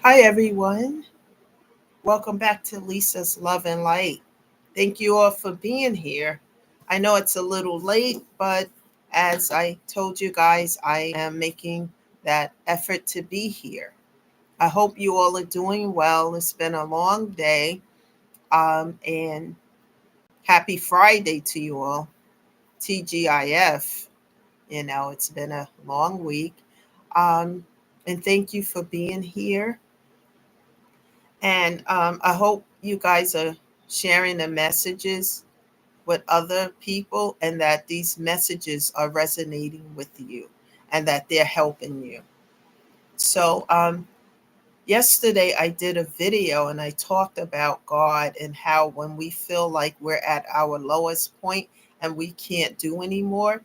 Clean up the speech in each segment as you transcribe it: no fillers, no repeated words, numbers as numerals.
Hi, everyone. Welcome back to Lisa's Love and Light. Thank you all for being here. I know it's a little late, but as I told you guys, I am making that effort to be here. I hope you all are doing well. It's been a long day, and happy Friday to you all. TGIF. It's been a long week. Um, and thank you for being here. And I hope you guys are sharing the messages with other people and that these messages are resonating with you and that they're helping you. So, yesterday I did a video and I talked about God and how when we feel like we're at our lowest point and we can't do anymore,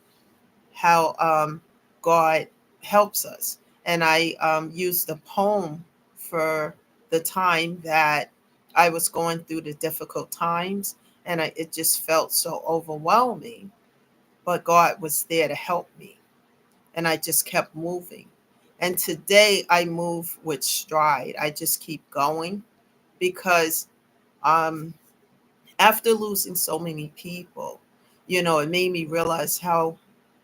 how God helps us. And I used the poem for the time that I was going through the difficult times, and it just felt so overwhelming. But God was there to help me, and I just kept moving. And today I move with stride. I just keep going because um, after losing so many people, it made me realize how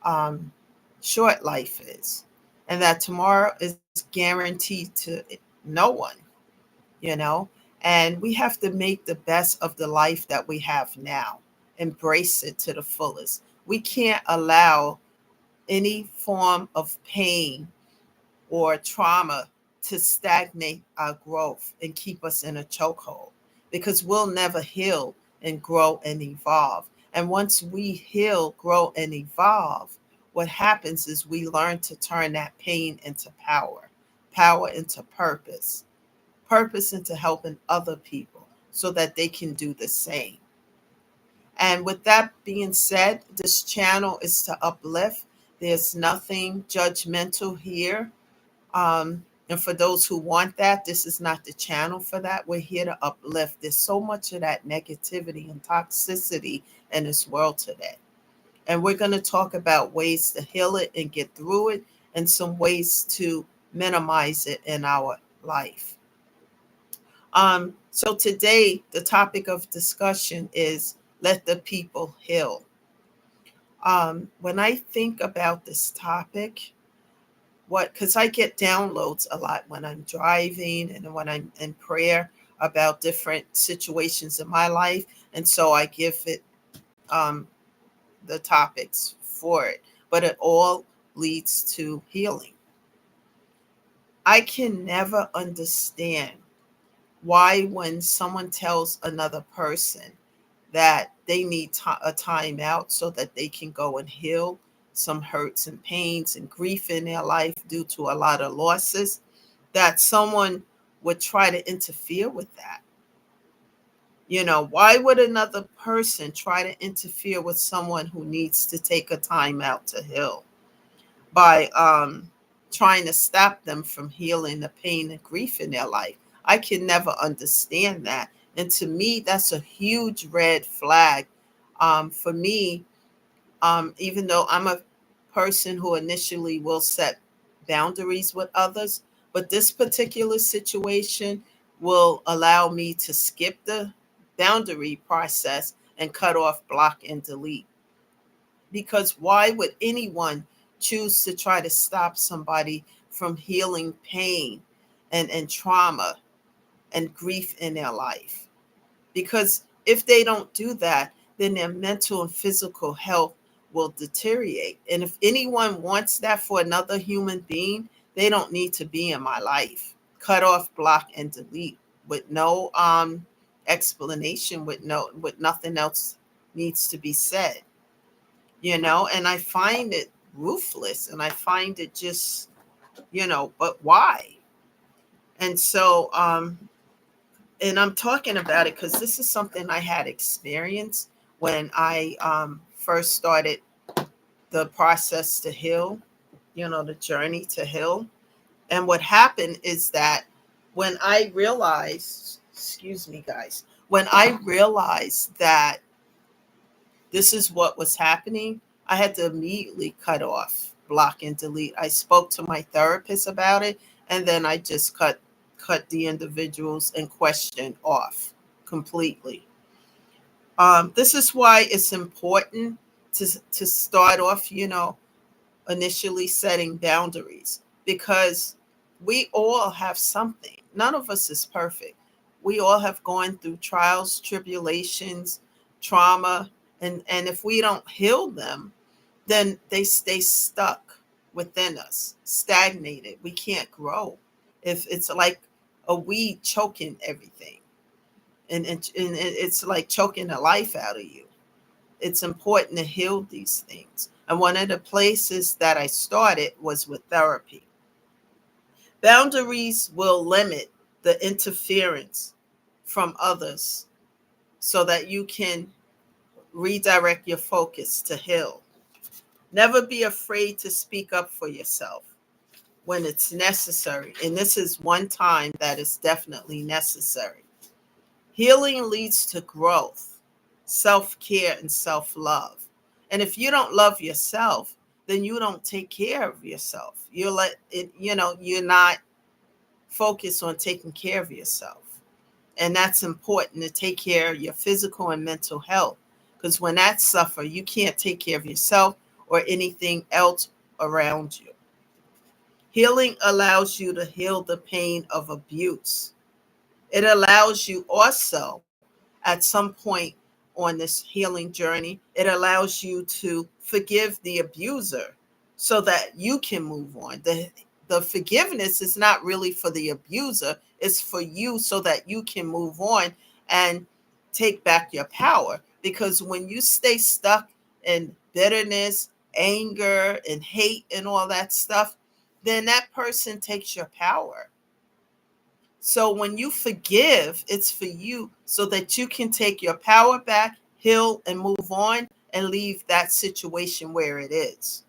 um, short life is and that tomorrow is guaranteed to no one, you know, and we have to make the best of the life that we have now, embrace it to the fullest. We can't allow any form of pain or trauma to stagnate our growth and keep us in a chokehold because we'll never heal and grow and evolve. And once we heal, grow, and evolve, what happens is we learn to turn that pain into power, power into purpose, purpose into helping other people so that they can do the same. And with that being said, this channel is to uplift. There's nothing judgmental here. And for those who want that, this is not the channel for that. We're here to uplift. There's so much of that negativity and toxicity in this world today. And we're going to talk about ways to heal it and get through it and some ways to minimize it in our life. So today, the topic of discussion is let the people heal. When I think about this topic, because I get downloads a lot when I'm driving and when I'm in prayer about different situations in my life. And so I give it um, the topics for it, but it all leads to healing. I can never understand why, when someone tells another person that they need a time out so that they can go and heal some hurts and pains and grief in their life due to a lot of losses, that someone would try to interfere with that. Why would another person try to interfere with someone who needs to take a time out to heal by trying to stop them from healing the pain and grief in their life? I can never understand that. And to me, that's a huge red flag. For me, even though I'm a person who initially will set boundaries with others, but this particular situation will allow me to skip the boundary process and cut off, block, and delete. Because why would anyone choose to try to stop somebody from healing pain and trauma and grief in their life? Because if they don't do that, then their mental and physical health will deteriorate. And if anyone wants that for another human being, they don't need to be in my life. Cut off, block, and delete with no explanation, with nothing else needs to be said. And I find it ruthless and I find it just, but why? And so and I'm talking about it because this is something I had experienced when I first started the process to heal, the journey to heal. And what happened is that when I realized, excuse me, guys, when I realized that this is what was happening, I had to immediately cut off, block, and delete. I spoke to my therapist about it, and then I just cut the individuals in question off completely. This is why it's important to start off, initially setting boundaries, because we all have something. None of us is perfect. We all have gone through trials, tribulations, trauma, and if we don't heal them, then they stay stuck within us, stagnated. We can't grow. If it's like a weed choking everything, and it's like choking the life out of you. It's important to heal these things. And one of the places that I started was with therapy. Boundaries will limit the interference from others so that you can redirect your focus to heal. Never be afraid to speak up for yourself when it's necessary. And this is one time that is definitely necessary. Healing leads to growth, self-care, and self-love. And if you don't love yourself, then you don't take care of yourself. You let it, you're not focused on taking care of yourself. And that's important, to take care of your physical and mental health. Because when that suffer, you can't take care of yourself or anything else around you. Healing allows you to heal the pain of abuse. It allows you also, at some point on this healing journey, it allows you to forgive the abuser so that you can move on. The forgiveness is not really for the abuser, it's for you so that you can move on and take back your power. Because when you stay stuck in bitterness, anger, and hate and all that stuff, then that person takes your power. So when you forgive, it's for you so that you can take your power back, heal, and move on and leave that situation where it is.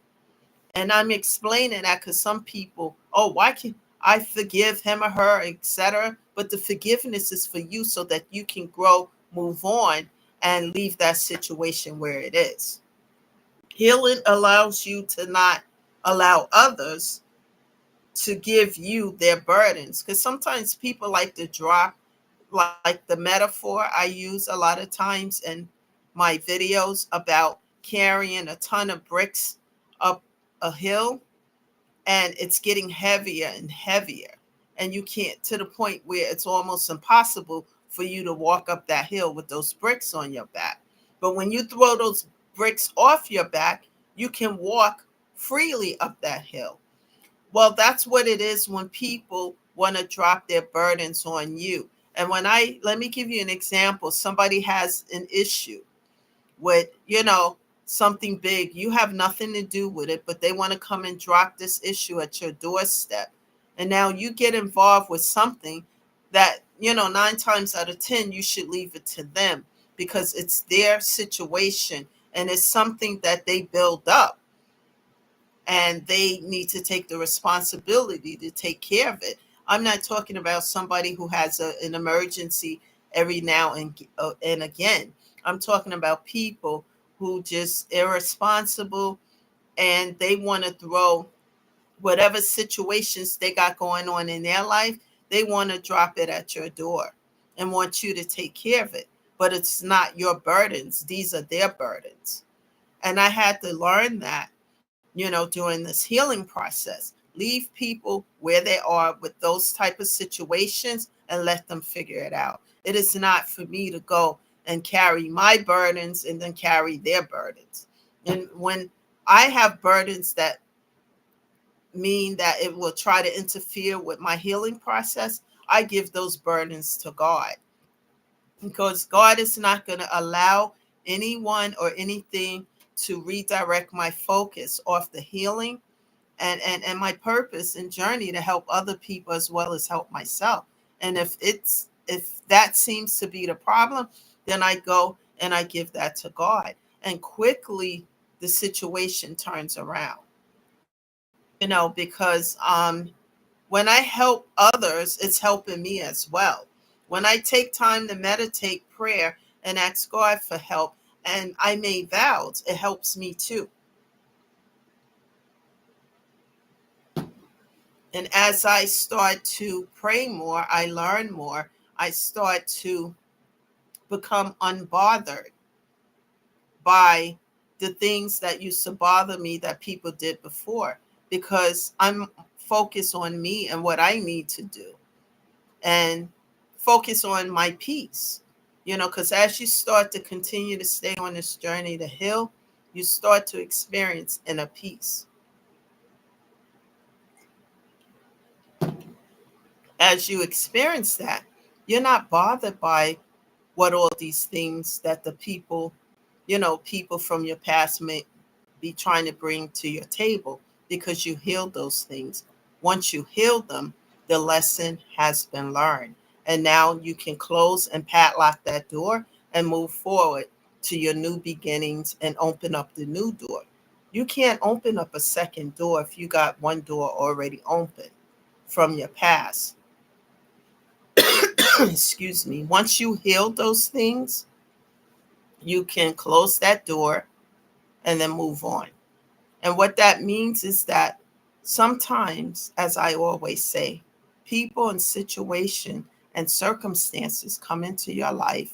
And I'm explaining that because some people, oh, why can't I forgive him or her, etc. But the forgiveness is for you so that you can grow, move on, and leave that situation where it is. Healing allows you to not allow others to give you their burdens, because sometimes people like to drop, like the metaphor I use a lot of times in my videos about carrying a ton of bricks up a hill, and it's getting heavier and heavier, and you can't, to the point where it's almost impossible for you to walk up that hill with those bricks on your back. But when you throw those bricks off your back, you can walk freely up that hill. Well, that's what it is when people want to drop their burdens on you. And let me give you an example. Somebody has an issue with, something big. You have nothing to do with it, but they want to come and drop this issue at your doorstep. And now you get involved with something that, 9 times out of 10, you should leave it to them because it's their situation and it's something that they build up, and they need to take the responsibility to take care of it. I'm not talking about somebody who has an emergency every now and again. I'm talking about people who just irresponsible, and they want to throw whatever situations they got going on in their life, they want to drop it at your door and want you to take care of it. But it's not your burdens. These are their burdens. And I had to learn that, during this healing process. Leave people where they are with those type of situations and let them figure it out. It is not for me to go and carry my burdens and then carry their burdens. And when I have burdens that mean that it will try to interfere with my healing process, I give those burdens to God, because God is not going to allow anyone or anything to redirect my focus off the healing and my purpose and journey to help other people as well as help myself. And if that seems to be the problem, then I go and I give that to God, and quickly the situation turns around. Because when I help others, it's helping me as well. When I take time to meditate, prayer, and ask God for help, and I made vows, it helps me too. And as I start to pray more, I learn more, I start to become unbothered by the things that used to bother me that people did before, because I'm focused on me and what I need to do, and focus on my peace. Because as you start to continue to stay on this journey to heal, you start to experience inner peace. As you experience that, you're not bothered by what all these things that the people from your past may be trying to bring to your table, because you healed those things. Once you heal them, the lesson has been learned. And now you can close and padlock that door and move forward to your new beginnings and open up the new door. You can't open up a second door if you got one door already open from your past. Excuse me. Once you heal those things, you can close that door and then move on. And what that means is that sometimes, as I always say, people and situation and circumstances come into your life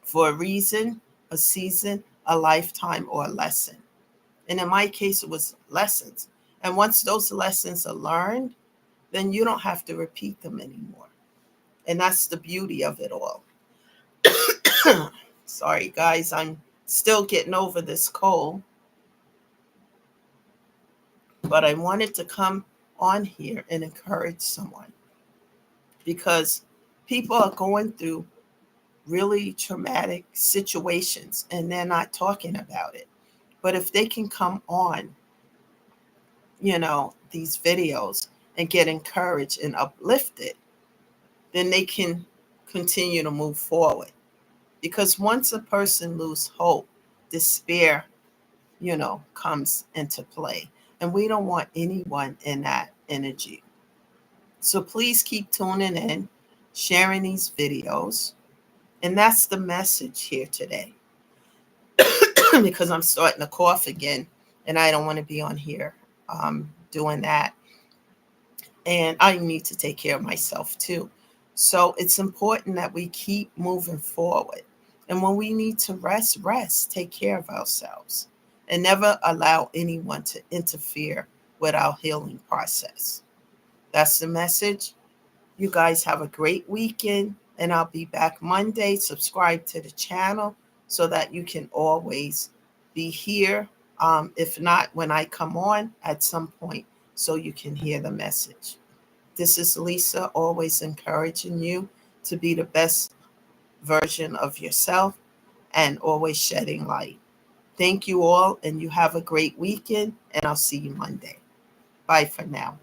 for a reason, a season, a lifetime, or a lesson. And in my case, it was lessons. And once those lessons are learned, then you don't have to repeat them anymore. And that's the beauty of it all. Sorry, guys, I'm still getting over this cold. But I wanted to come on here and encourage someone, because people are going through really traumatic situations and they're not talking about it. But if they can come on, these videos and get encouraged and uplifted, then they can continue to move forward. Because once a person loses hope, despair, comes into play. And we don't want anyone in that energy. So please keep tuning in, sharing these videos. And that's the message here today. Because I'm starting to cough again, and I don't want to be on here doing that. And I need to take care of myself too. So it's important that we keep moving forward. And when we need to rest, take care of ourselves, and never allow anyone to interfere with our healing process. That's the message. You guys have a great weekend, and I'll be back Monday. Subscribe to the channel so that you can always be here. If not, when I come on at some point, so you can hear the message. This is Lisa, always encouraging you to be the best version of yourself and always shedding light. Thank you all, and you have a great weekend, and I'll see you Monday. Bye for now.